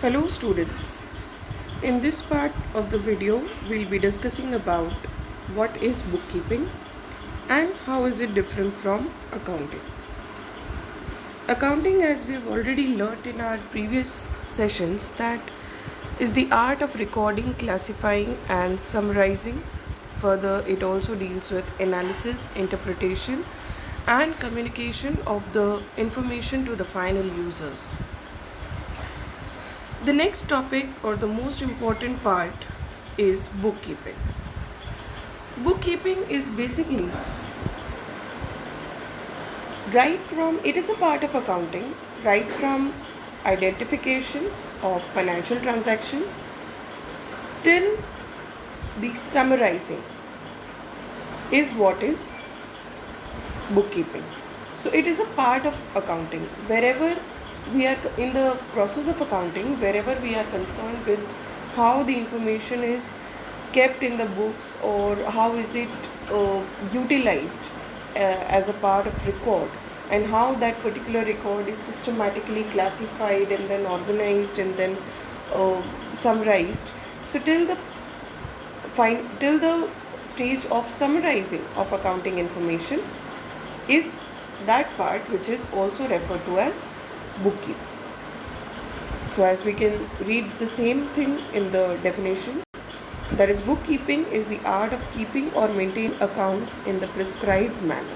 Hello students. In this part of the video, we'll be discussing about what is bookkeeping and how is it different from accounting. Accounting, as we've already learnt in our previous sessions, that is the art of recording, classifying and summarizing. Further, it also deals with analysis, interpretation and communication of the information to the final users. The next topic or the most important part is bookkeeping. Bookkeeping is basically it is a part of accounting, right from identification of financial transactions till the summarizing is what is bookkeeping. So it is a part of accounting. Wherever we are in the process of accounting, wherever we are concerned with how the information is kept in the books or how is it utilized as a part of record, and how that particular record is systematically classified and then organized and then summarized. So till the stage of summarizing of accounting information is that part which is also referred to as bookkeeping. So as we can read the same thing in the definition, that is, bookkeeping is the art of keeping or maintaining accounts in the prescribed manner.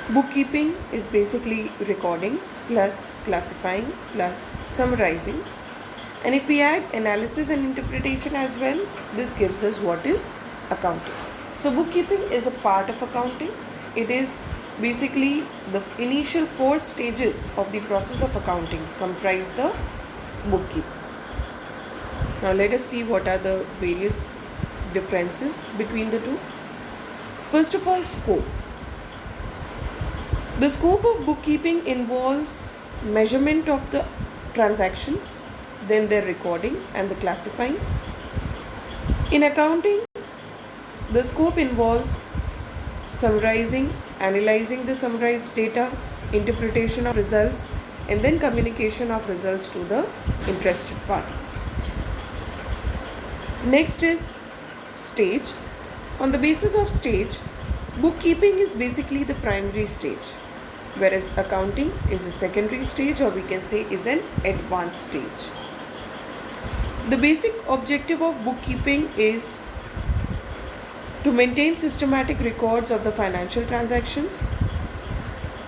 Bookkeeping is basically recording plus classifying plus summarizing, and if we add analysis and interpretation as well, this gives us what is accounting. So bookkeeping is a part of accounting. It is basically the initial 4 stages of the process of accounting comprise the bookkeeping. Now let us see what are the various differences between the two. First of all, scope. The scope of bookkeeping involves measurement of the transactions, then their recording and the classifying. In accounting, the scope involves summarizing, analyzing the summarized data, interpretation of results, and then communication of results to the interested parties. Next is stage. On the basis of stage, bookkeeping is basically the primary stage, whereas accounting is a secondary stage, or we can say is an advanced stage. The basic objective of bookkeeping is to maintain systematic records of the financial transactions,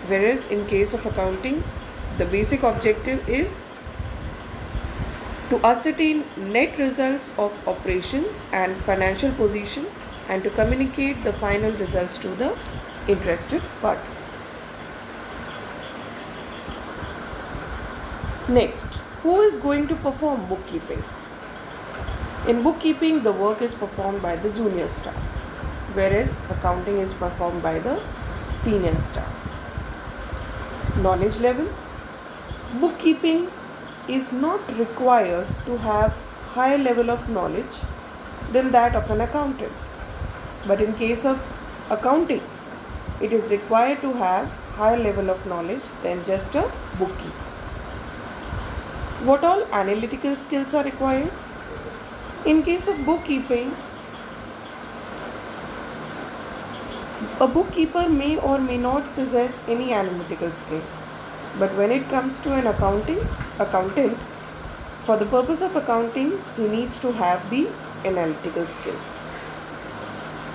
whereas in case of accounting, the basic objective is to ascertain net results of operations and financial position and to communicate the final results to the interested parties. Next, who is going to perform bookkeeping? In bookkeeping, the work is performed by the junior staff, whereas accounting is performed by the senior staff. Knowledge level. Bookkeeping is not required to have higher level of knowledge than that of an accountant. But in case of accounting, it is required to have higher level of knowledge than just a bookkeeper. What all analytical skills are required? In case of bookkeeping, a bookkeeper may or may not possess any analytical skill. But when it comes to an accountant, for the purpose of accounting, he needs to have the analytical skills.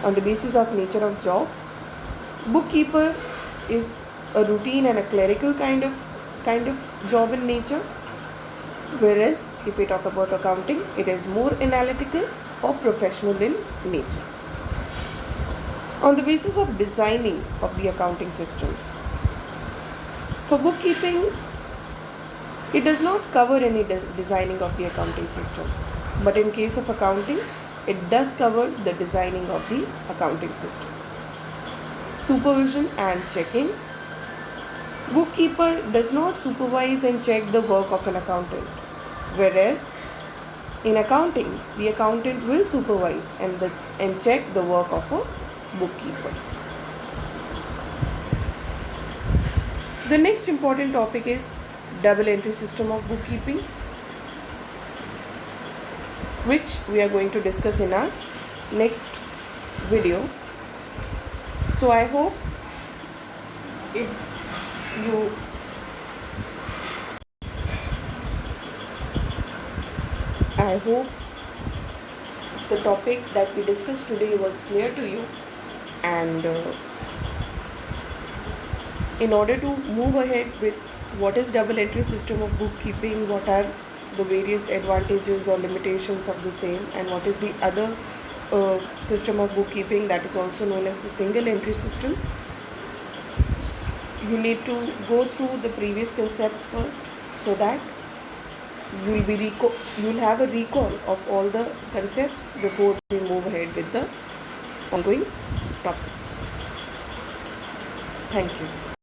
On the basis of nature of job, bookkeeper is a routine and a clerical kind of job in nature, whereas if we talk about accounting, it is more analytical or professional in nature. On the basis of designing of the accounting system, for bookkeeping, it does not cover any designing of the accounting system, but in case of accounting, it does cover the designing of the accounting system. Supervision and checking. Bookkeeper does not supervise and check the work of an accountant, whereas in accounting, the accountant will supervise and check the work of a bookkeeper. The next important topic is double entry system of bookkeeping, which we are going to discuss in our next video. So I hope it you I hope the topic that we discussed today was clear to you, and in order to move ahead with what is double entry system of bookkeeping, what are the various advantages or limitations of the same, and what is the other system of bookkeeping that is also known as the single entry system, you need to go through the previous concepts first, so that you'll have a recall of all the concepts before we move ahead with the ongoing topics. Thank you.